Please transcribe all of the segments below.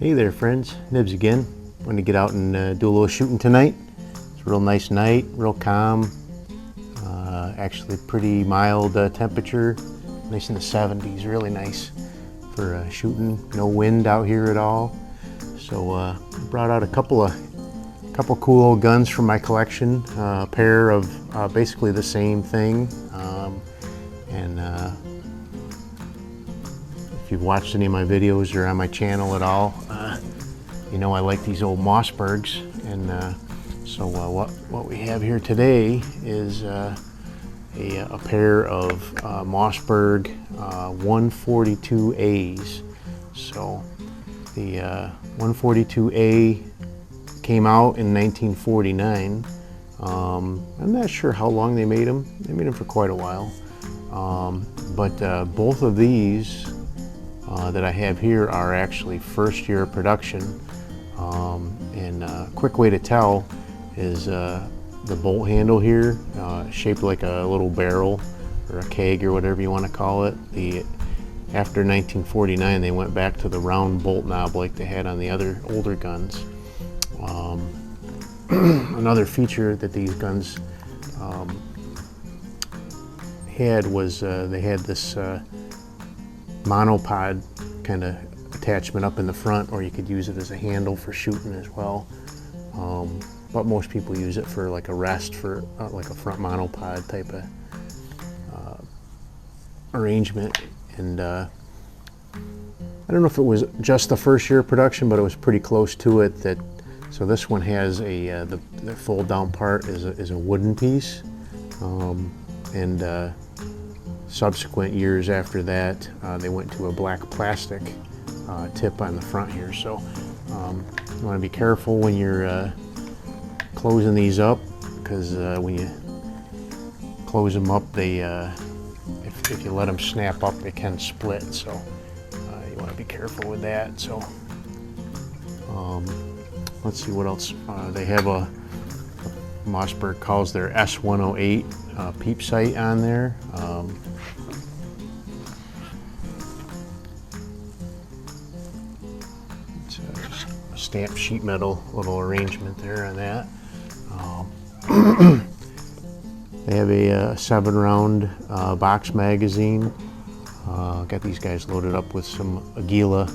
Hey there friends, Nibs again. Going to get out and do a little shooting tonight. It's a real nice night, real calm, actually pretty mild temperature, nice in the 70s, really nice for shooting. No wind out here at all. So I brought out a couple cool old guns from my collection, a pair of basically the same thing, if you've watched any of my videos or on my channel at all, you know I like these old Mossbergs, and so what we have here today is a pair of Mossberg 142As. So the 142A came out in 1949. I'm not sure how long they made them. They made them for quite a while. But both of these that I have here are actually first year production. And a quick way to tell is the bolt handle here, shaped like a little barrel or a keg or whatever you want to call it. After 1949 they went back to the round bolt knob like they had on the other older guns. Another feature that these guns had was they had this monopod kind of attachment up in the front, or you could use it as a handle for shooting as well. But most people use it for like a rest, for like a front monopod type of arrangement. And I don't know if it was just the first year of production, but it was pretty close to it. So this one has the fold down part is a wooden piece, and subsequent years after that they went to a black plastic tip on the front here. So you want to be careful when you're closing these up, because when you close them up, they if you let them snap up, they can split. So you want to be careful with that. So let's see what else they have. A Mossberg calls their S108 peep sight on there. It's a stamped sheet metal little arrangement there on that. They have a 7-round box magazine. Got these guys loaded up with some Aguila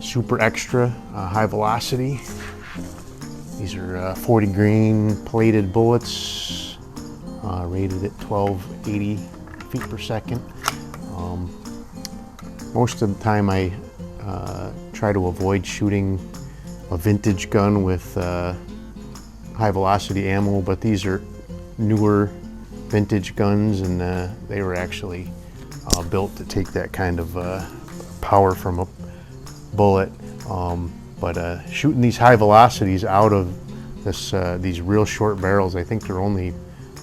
Super Extra high velocity. These are 40 grain plated bullets, rated at 1280 feet per second. Most of the time I try to avoid shooting a vintage gun with high velocity ammo, but these are newer vintage guns, and they were actually built to take that kind of power from a bullet. But shooting these high velocities out of these real short barrels, I think they're only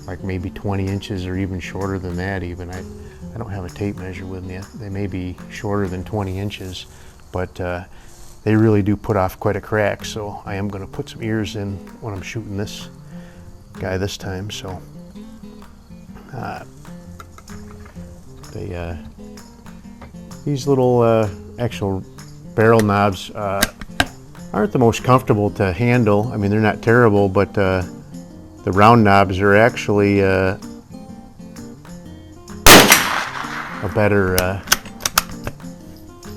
like maybe 20 inches or even shorter than that even. I don't have a tape measure with me. They may be shorter than 20 inches, but they really do put off quite a crack. So I am going to put some ears in when I'm shooting this guy this time. So these little actual barrel knobs aren't the most comfortable to handle. I mean, they're not terrible, but the round knobs are actually a better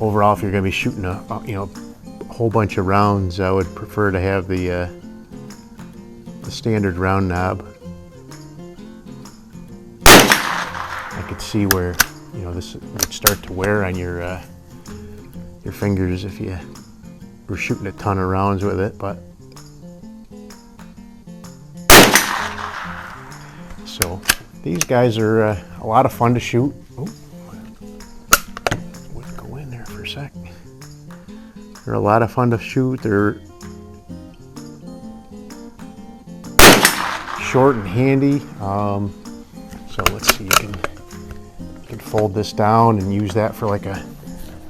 overall. If you're going to be shooting a whole bunch of rounds, I would prefer to have the standard round knob. I could see where this would start to wear on your fingers if you were shooting a ton of rounds with it. But so these guys are a lot of fun to shoot. Oh, wouldn't go in there for a sec. They're a lot of fun to shoot. They're short and handy. So let's see, you can fold this down and use that for like a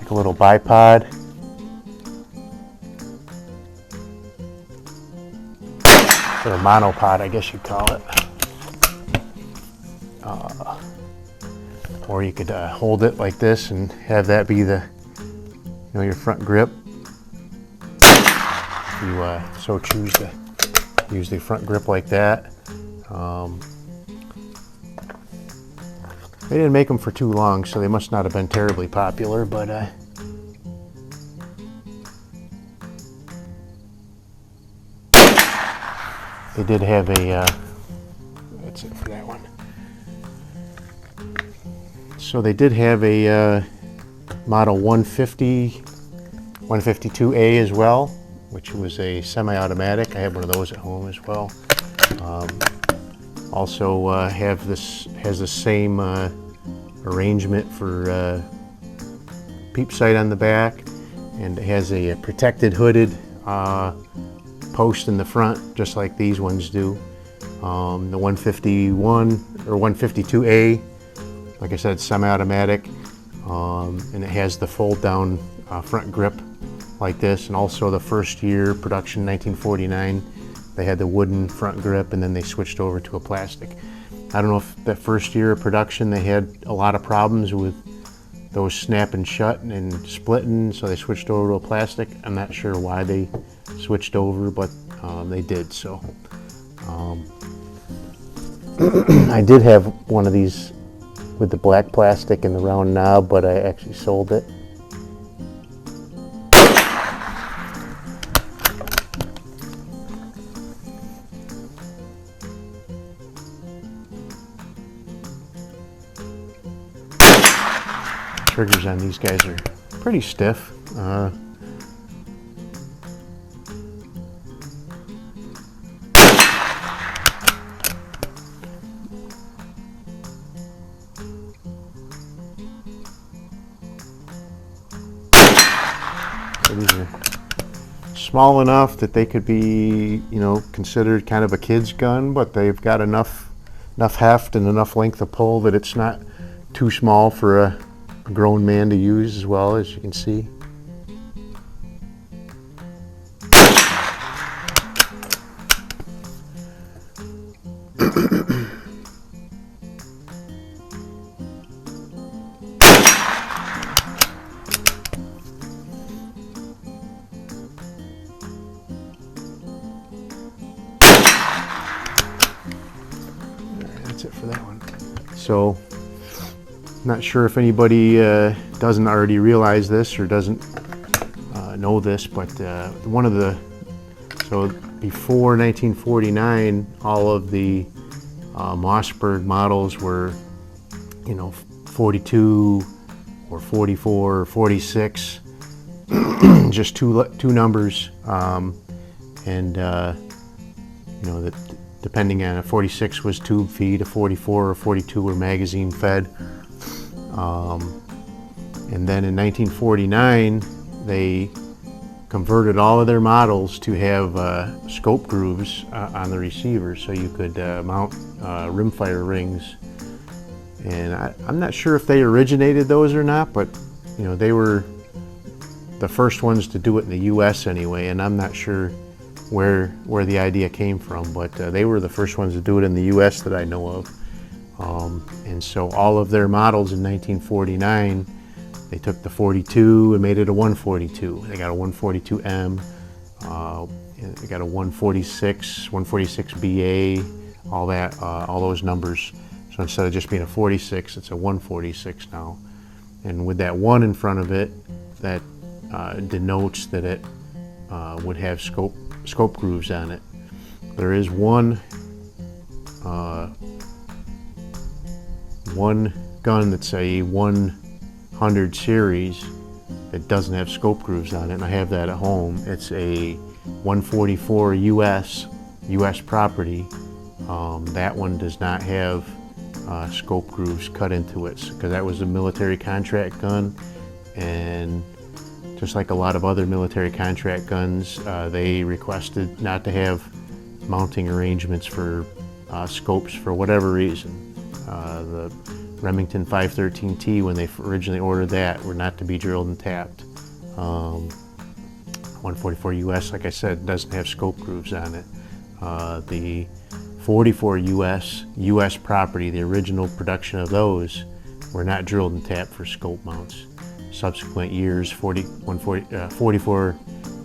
little bipod. Or a monopod, I guess you'd call it. Or you could hold it like this and have that be the, your front grip. if you so choose to use the front grip like that. They didn't make them for too long, so they must not have been terribly popular, but they did have a, that's it for that one. So they did have a model 152A as well, which was a semi-automatic. I have one of those at home as well. Also has the same arrangement for peep sight on the back, and it has a protected hooded post in the front, just like these ones do. The 151 or 152A, like I said, semi-automatic, and it has the fold-down front grip like this, and also the first year production, 1949. They had the wooden front grip, and then they switched over to a plastic. I don't know if that first year of production they had a lot of problems with those snapping shut and splitting, so they switched over to a plastic. I'm not sure why they switched over, but they did. So I did have one of these with the black plastic and the round knob, but I actually sold it. Triggers on these guys are pretty stiff. So these are small enough that they could be, you know, considered kind of a kid's gun, but they've got enough heft and enough length of pull that it's not too small for a grown man to use as well, as you can see. That's it for that one. So, not sure if anybody doesn't already realize this or doesn't know this, but so before 1949, all of the Mossberg models were, you know, 42 or 44 or 46, just two numbers, and you know, that depending on, a 46 was tube feed, a 44 or 42 were magazine fed. And then in 1949, they converted all of their models to have scope grooves on the receiver, so you could mount rimfire rings. And I'm not sure if they originated those or not, but you know, they were the first ones to do it in the U.S. anyway, and I'm not sure where the idea came from, but they were the first ones to do it in the U.S. that I know of. And so all of their models in 1949, they took the 42 and made it a 142. They got a 142M, they got a 146, 146BA, all that, all those numbers. So instead of just being a 46, it's a 146 now. And with that 1 in front of it, that denotes that it would have scope grooves on it. There is one gun that's a 100 series that doesn't have scope grooves on it, and I have that at home. It's a 144 US property. That one does not have scope grooves cut into it, because that was a military contract gun, and just like a lot of other military contract guns, they requested not to have mounting arrangements for scopes for whatever reason. The Remington 513T, when they originally ordered that, were not to be drilled and tapped. 144 US, like I said, doesn't have scope grooves on it. The 44 US property, the original production of those, were not drilled and tapped for scope mounts. Subsequent years, 44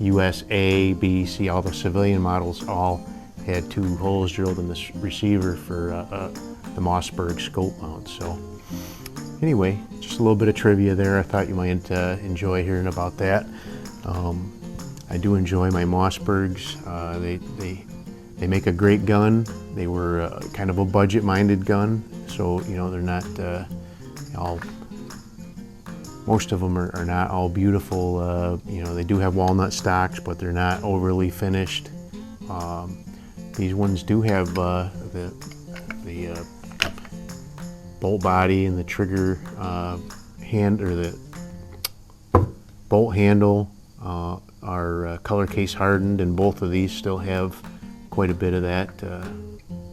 US A, B, C, all the civilian models all had 2 holes drilled in the receiver for the Mossberg scope mount. So anyway, just a little bit of trivia there. I thought you might enjoy hearing about that. I do enjoy my Mossbergs. They make a great gun. They were kind of a budget-minded gun, so you know they're not all. Most of them are not all beautiful. You know, they do have walnut stocks, but they're not overly finished. These ones do have the bolt body and the trigger hand, or the bolt handle are color case hardened, and both of these still have quite a bit of that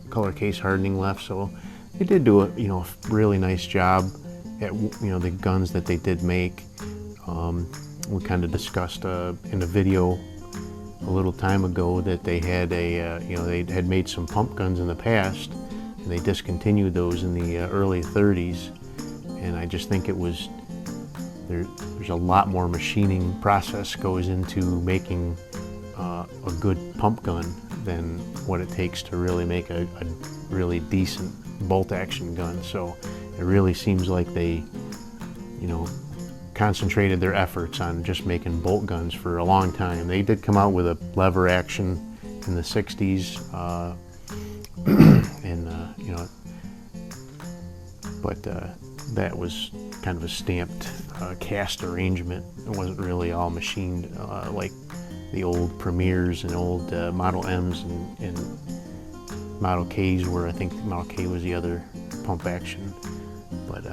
color case hardening left. So they did do a really nice job at the guns that they did make. We kind of discussed in a video a little time ago that they had they had made some pump guns in the past, and they discontinued those in the early 30s. And I just think it was there's a lot more machining process goes into making a good pump gun than what it takes to really make a really decent bolt action gun. So it really seems like they concentrated their efforts on just making bolt guns for a long time. They did come out with a lever action in the 60s, but that was kind of a stamped cast arrangement. It wasn't really all machined like the old Premiers and old Model M's and Model K's were. I think Model K was the other pump action. But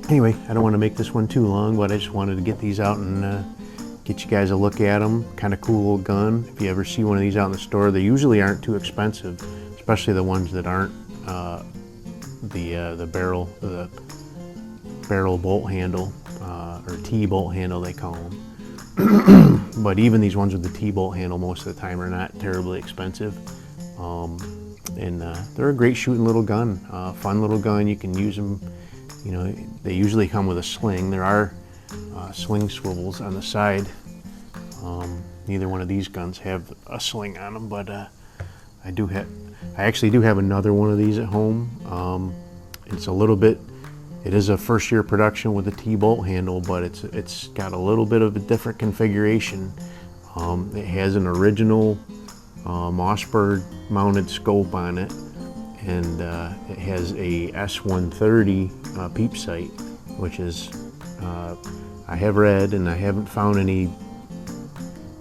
anyway, I don't want to make this one too long, but I just wanted to get these out and get you guys a look at them. Kind of cool little gun. If you ever see one of these out in the store, they usually aren't too expensive, especially the ones that aren't the barrel bolt handle, or T-bolt handle they call them. But even these ones with the T-bolt handle most of the time are not terribly expensive. And they're a great shooting little gun, fun little gun. You can use them, they usually come with a sling. There are sling swivels on the side. Neither one of these guns have a sling on them, but I actually do have another one of these at home. It's a little bit, it is a first year production with a T-bolt handle, but it's got a little bit of a different configuration. It has an original Mossberg mounted scope on it, and it has a S130 peep sight, which is, I have read, and I haven't found any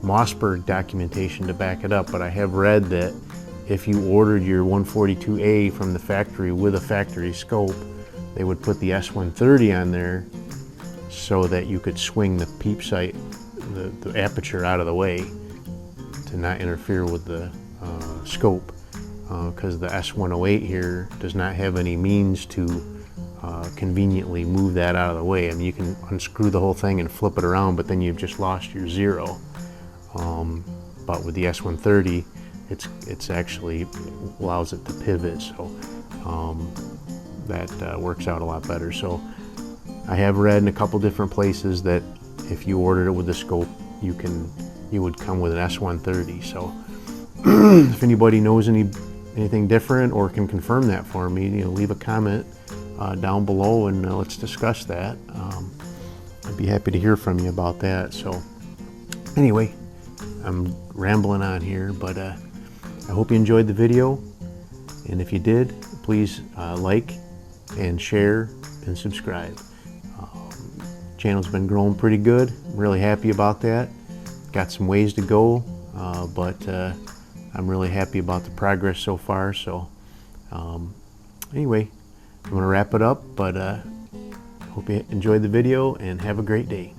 Mossberg documentation to back it up, but I have read that if you ordered your 142A from the factory with a factory scope, they would put the S130 on there so that you could swing the peep sight, the aperture out of the way to not interfere with the scope, because the S108 here does not have any means to conveniently move that out of the way. I mean, you can unscrew the whole thing and flip it around, but then you've just lost your zero. But with the S130, it's actually allows it to pivot, so that works out a lot better. So I have read in a couple different places that if you ordered it with the scope, you would come with an S130. So if anybody knows anything different or can confirm that for me, leave a comment down below, and let's discuss that. I'd be happy to hear from you about that. So anyway, I'm rambling on here, but I hope you enjoyed the video, and if you did, please like and share and subscribe. Channel's been growing pretty good. I'm really happy about that. Got some ways to go, but I'm really happy about the progress so far. So anyway, I'm gonna wrap it up, but hope you enjoyed the video and have a great day.